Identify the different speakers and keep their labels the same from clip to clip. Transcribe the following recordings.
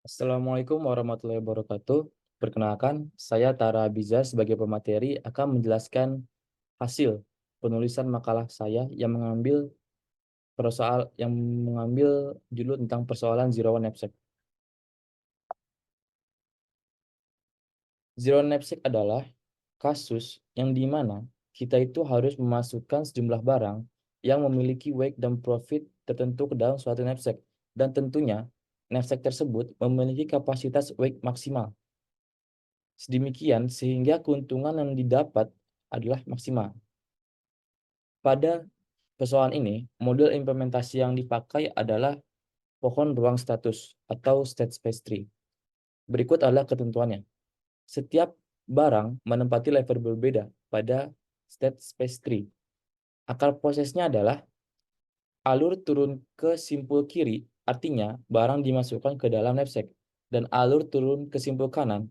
Speaker 1: Assalamualaikum warahmatullahi wabarakatuh. Perkenalkan, saya Tara Abiza sebagai pemateri akan menjelaskan hasil penulisan makalah saya yang mengambil judul tentang persoalan zero one knapsack. Zero one knapsack adalah kasus yang di mana kita itu harus memasukkan sejumlah barang yang memiliki weight dan profit tertentu ke dalam suatu knapsack, dan tentunya knapsack tersebut memiliki kapasitas weight maksimal. Sedemikian sehingga keuntungan yang didapat adalah maksimal. Pada persoalan ini, model implementasi yang dipakai adalah pohon ruang status atau state space tree. Berikut adalah ketentuannya. Setiap barang menempati level berbeda pada state space tree. Akar prosesnya adalah alur turun ke simpul kiri, artinya barang dimasukkan ke dalam knapsack, dan alur turun ke simpul kanan,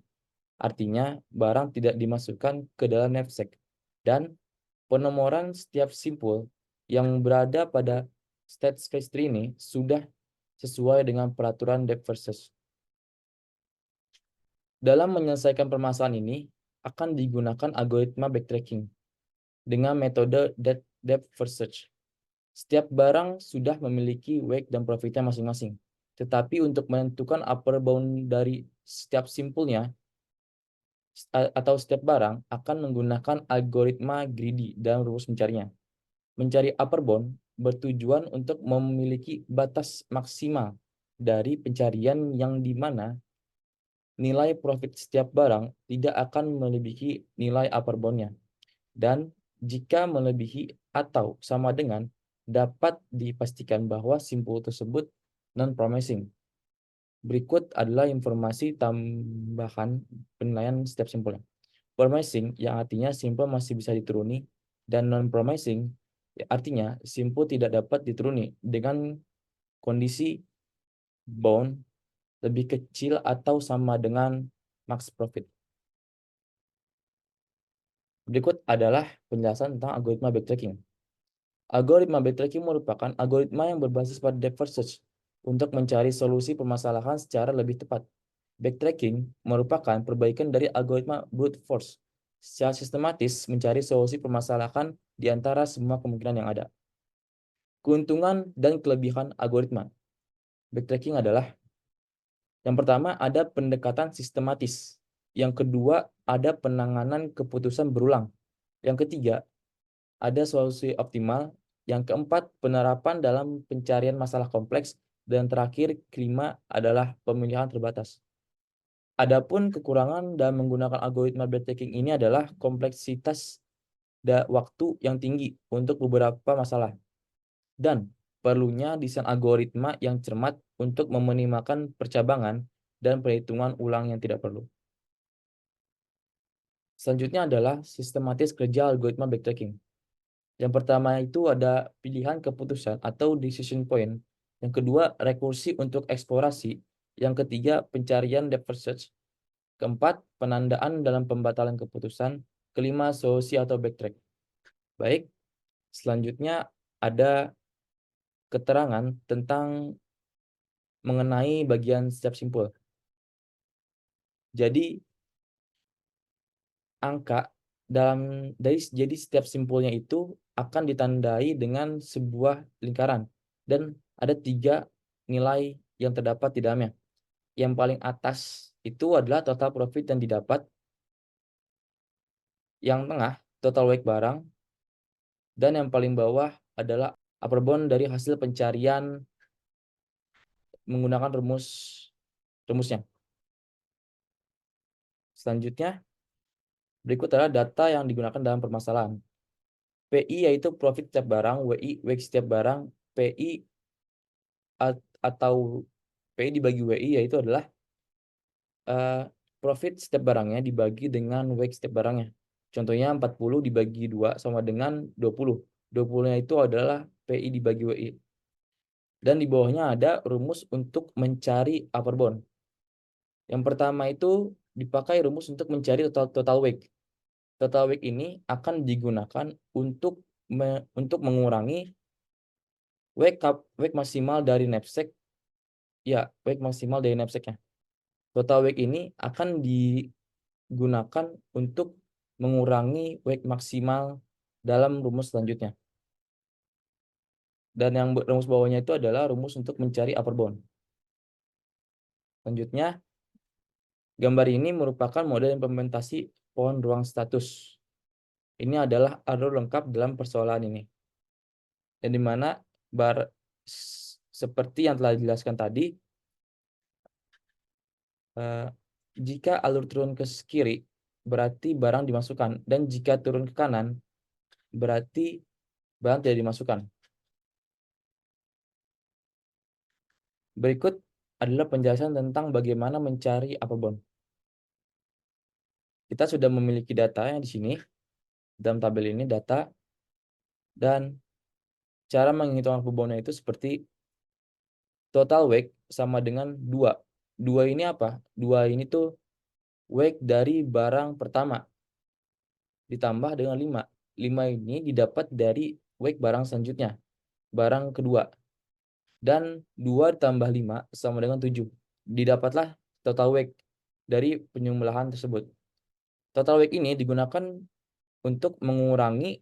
Speaker 1: artinya barang tidak dimasukkan ke dalam knapsack. Dan penomoran setiap simpul yang berada pada state space tree ini sudah sesuai dengan peraturan depth first. Dalam menyelesaikan permasalahan ini akan digunakan algoritma backtracking dengan metode depth first search. Setiap barang sudah memiliki weight dan profitnya masing-masing. Tetapi untuk menentukan upper bound dari setiap simpulnya atau setiap barang akan menggunakan algoritma greedy dalam rumus mencarinya. Mencari upper bound bertujuan untuk memiliki batas maksimal dari pencarian yang di mana nilai profit setiap barang tidak akan melebihi nilai upper bound-nya. Dan jika melebihi atau sama dengan, dapat dipastikan bahwa simpul tersebut non-promising. Berikut adalah informasi tambahan penilaian setiap simpulnya. Promising yang artinya simpul masih bisa dituruni, dan non-promising artinya simpul tidak dapat dituruni dengan kondisi bound lebih kecil atau sama dengan max profit. Berikut adalah penjelasan tentang algoritma backtracking. Algoritma backtracking merupakan algoritma yang berbasis pada depth first search untuk mencari solusi permasalahan secara lebih tepat. Backtracking merupakan perbaikan dari algoritma brute force, secara sistematis mencari solusi permasalahan di antara semua kemungkinan yang ada. Keuntungan dan kelebihan algoritma backtracking adalah: yang pertama, ada pendekatan sistematis. Yang kedua, ada penanganan keputusan berulang. Yang ketiga, ada solusi optimal. Yang keempat, penerapan dalam pencarian masalah kompleks. Dan terakhir, kelima adalah pemilihan terbatas. Adapun kekurangan dalam menggunakan algoritma backtracking ini adalah kompleksitas waktu yang tinggi untuk beberapa masalah, dan perlunya desain algoritma yang cermat untuk meminimalkan percabangan dan perhitungan ulang yang tidak perlu. Selanjutnya adalah sistematis kerja algoritma backtracking. Yang pertama itu ada pilihan keputusan atau decision point. Yang kedua, rekursi untuk eksplorasi. Yang ketiga, pencarian depth first search. Keempat, penandaan dalam pembatalan keputusan. Kelima, solusi atau backtrack. Baik, selanjutnya ada keterangan tentang mengenai bagian setiap simpul. Jadi angka jadi setiap simpulnya itu akan ditandai dengan sebuah lingkaran, dan ada 3 nilai yang terdapat di dalamnya. Yang paling atas itu adalah total profit yang didapat, yang tengah total weight barang, dan yang paling bawah adalah upper bound dari hasil pencarian menggunakan rumusnya. Selanjutnya, berikut adalah data yang digunakan dalam permasalahan. PI yaitu profit setiap barang, WI weight setiap barang, PI atau PI dibagi WI yaitu adalah profit setiap barangnya dibagi dengan weight setiap barangnya. Contohnya 40 dibagi 2 sama dengan 20. 20-nya itu adalah PI dibagi WI. Dan di bawahnya ada rumus untuk mencari upper bound. Yang pertama itu dipakai rumus untuk mencari total weight. Total weight ini akan digunakan untuk mengurangi weight maksimal dari knapsack. Ya, weight maksimal dari knapsacknya. Total wake ini akan digunakan untuk mengurangi wake maksimal dalam rumus selanjutnya. Dan yang rumus bawahnya itu adalah rumus untuk mencari upper bound. Selanjutnya, gambar ini merupakan model implementasi pohon ruang status. Ini adalah alur lengkap dalam persoalan ini. Dan dimana seperti yang telah dijelaskan tadi, jika alur turun ke kiri, berarti barang dimasukkan. Dan jika turun ke kanan, berarti barang tidak dimasukkan. Berikut adalah penjelasan tentang bagaimana mencari upper bound. Kita sudah memiliki datanya di sini. Dalam tabel ini data. Dan cara menghitung upper bound-nya itu seperti total wake sama dengan 2. 2 ini apa? 2 ini tuh wake dari barang pertama ditambah dengan 5. 5 ini didapat dari wake barang selanjutnya, barang kedua. Dan 2 ditambah 5 sama dengan 7. Didapatlah total wake dari penyembelahan tersebut. Total wake ini digunakan untuk mengurangi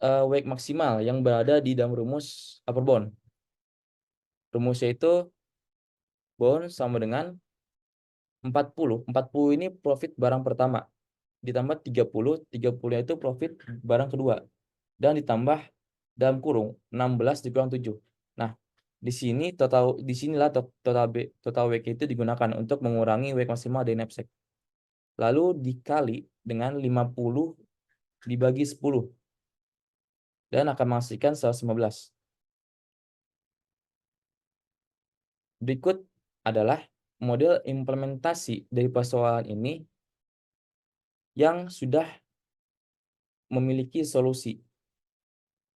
Speaker 1: wake maksimal yang berada di dalam rumus upper bound. Rumusnya itu bound sama dengan 40. 40 ini profit barang pertama. Ditambah 30. 30 itu profit barang kedua. Dan ditambah dalam kurung 16 dikurang 7. Nah, disinilah total wake itu digunakan untuk mengurangi wake maksimal dari knapsack. Lalu dikali dengan 50 dibagi 10. Dan akan menghasilkan 115. Berikut adalah model implementasi dari persoalan ini yang sudah memiliki solusi.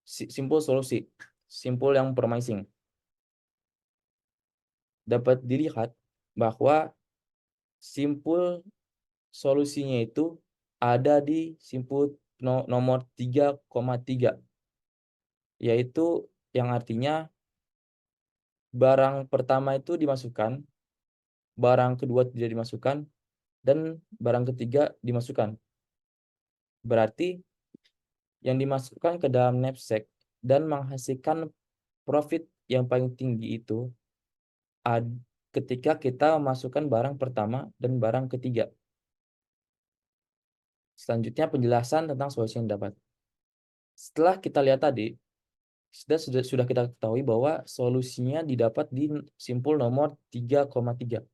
Speaker 1: Simpul yang promising. Dapat dilihat bahwa simpul solusinya itu ada di simpul nomor 3,3, yaitu yang artinya barang pertama itu dimasukkan, barang kedua tidak dimasukkan, dan barang ketiga dimasukkan. Berarti yang dimasukkan ke dalam knapsack dan menghasilkan profit yang paling tinggi itu ketika kita memasukkan barang pertama dan barang ketiga. Selanjutnya penjelasan tentang solusi yang dapat. Setelah kita lihat tadi, sudah kita ketahui bahwa solusinya didapat di simpul nomor 3,3.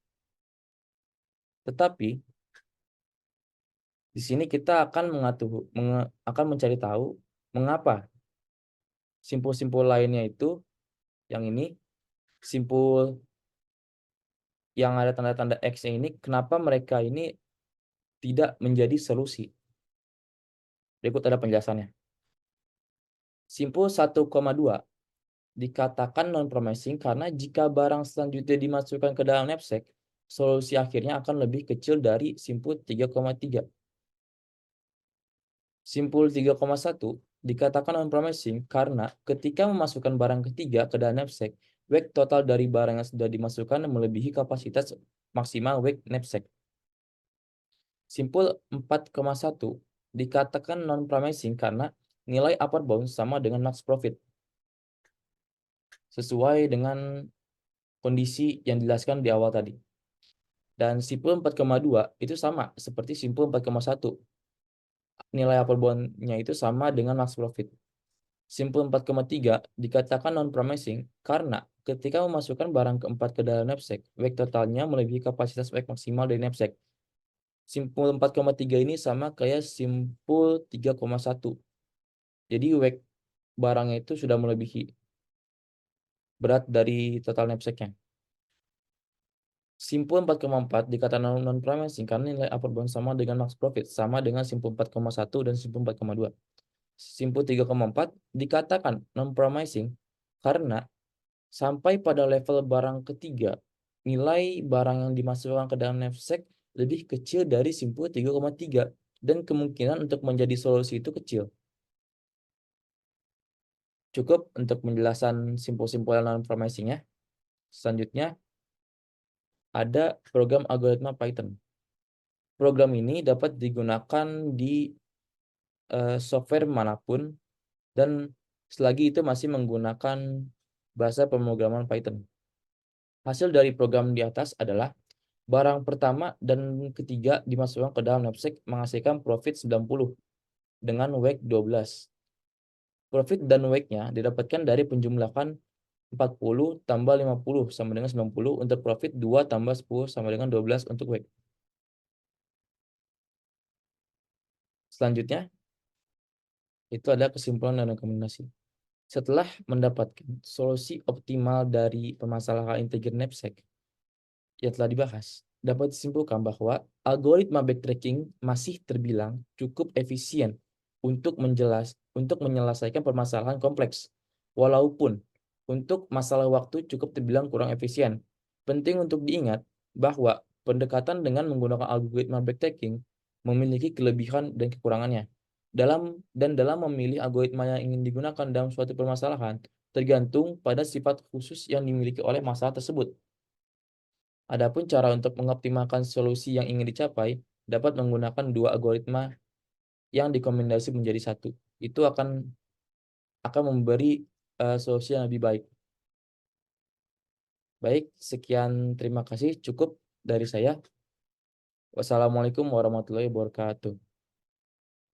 Speaker 1: Tetapi di sini kita akan mencari tahu mengapa simpul-simpul lainnya itu yang ini, simpul yang ada tanda-tanda X ini, kenapa mereka ini tidak menjadi solusi. Berikut ada penjelasannya. Simpul 1,2 dikatakan non-promising karena jika barang selanjutnya dimasukkan ke dalam knapsack, solusi akhirnya akan lebih kecil dari simpul 3,3. Simpul 3,1 dikatakan non-promising karena ketika memasukkan barang ketiga ke dalam knapsack, wake total dari barang yang sudah dimasukkan melebihi kapasitas maksimal wake knapsack. Simpul 4,1 dikatakan non-promising karena nilai upper bound sama dengan max profit. Sesuai dengan kondisi yang dijelaskan di awal tadi. Dan simpul 4,2 itu sama seperti simpul 4,1. Nilai upper bound-nya itu sama dengan max profit. Simpul 4,3 dikatakan non-promising karena ketika memasukkan barang keempat ke dalam knapsack, wake totalnya melebihi kapasitas wake maksimal dari knapsack. Simpul 4,3 ini sama kayak simpul 3,1. Jadi wake barangnya itu sudah melebihi berat dari total knapsacknya. Simpul 4,4 dikatakan non-promising karena nilai upper bound sama dengan max profit, sama dengan simpul 4,1 dan simpul 4,2. Simpul 3,4 dikatakan non-promising karena sampai pada level barang ketiga, nilai barang yang dimasukkan ke dalam knapsack lebih kecil dari simpul 3,3 dan kemungkinan untuk menjadi solusi itu kecil. Cukup untuk penjelasan simpul-simpul non-promising ya. Selanjutnya, ada program algoritma Python. Program ini dapat digunakan di software manapun dan selagi itu masih menggunakan bahasa pemrograman Python. Hasil dari program di atas adalah barang pertama dan ketiga dimasukkan ke dalam knapsack menghasilkan profit 90 dengan weight 12. Profit dan weight-nya didapatkan dari penjumlahan 40 tambah 50 sama dengan 90 untuk profit, 2 tambah 10 sama dengan 12 untuk weight. Selanjutnya, itu adalah kesimpulan dan rekomendasi. Setelah mendapatkan solusi optimal dari permasalahan integer knapsack yang telah dibahas, dapat disimpulkan bahwa algoritma backtracking masih terbilang cukup efisien untuk menyelesaikan permasalahan kompleks, walaupun untuk masalah waktu cukup terbilang kurang efisien. Penting untuk diingat bahwa pendekatan dengan menggunakan algoritma backtracking memiliki kelebihan dan kekurangannya. Dalam memilih algoritma yang ingin digunakan dalam suatu permasalahan, tergantung pada sifat khusus yang dimiliki oleh masalah tersebut. Adapun cara untuk mengoptimalkan solusi yang ingin dicapai dapat menggunakan dua algoritma yang dikombinasi menjadi satu. Itu akan memberi solusi yang lebih baik. Baik, sekian, terima kasih, cukup dari saya. Wassalamualaikum warahmatullahi wabarakatuh.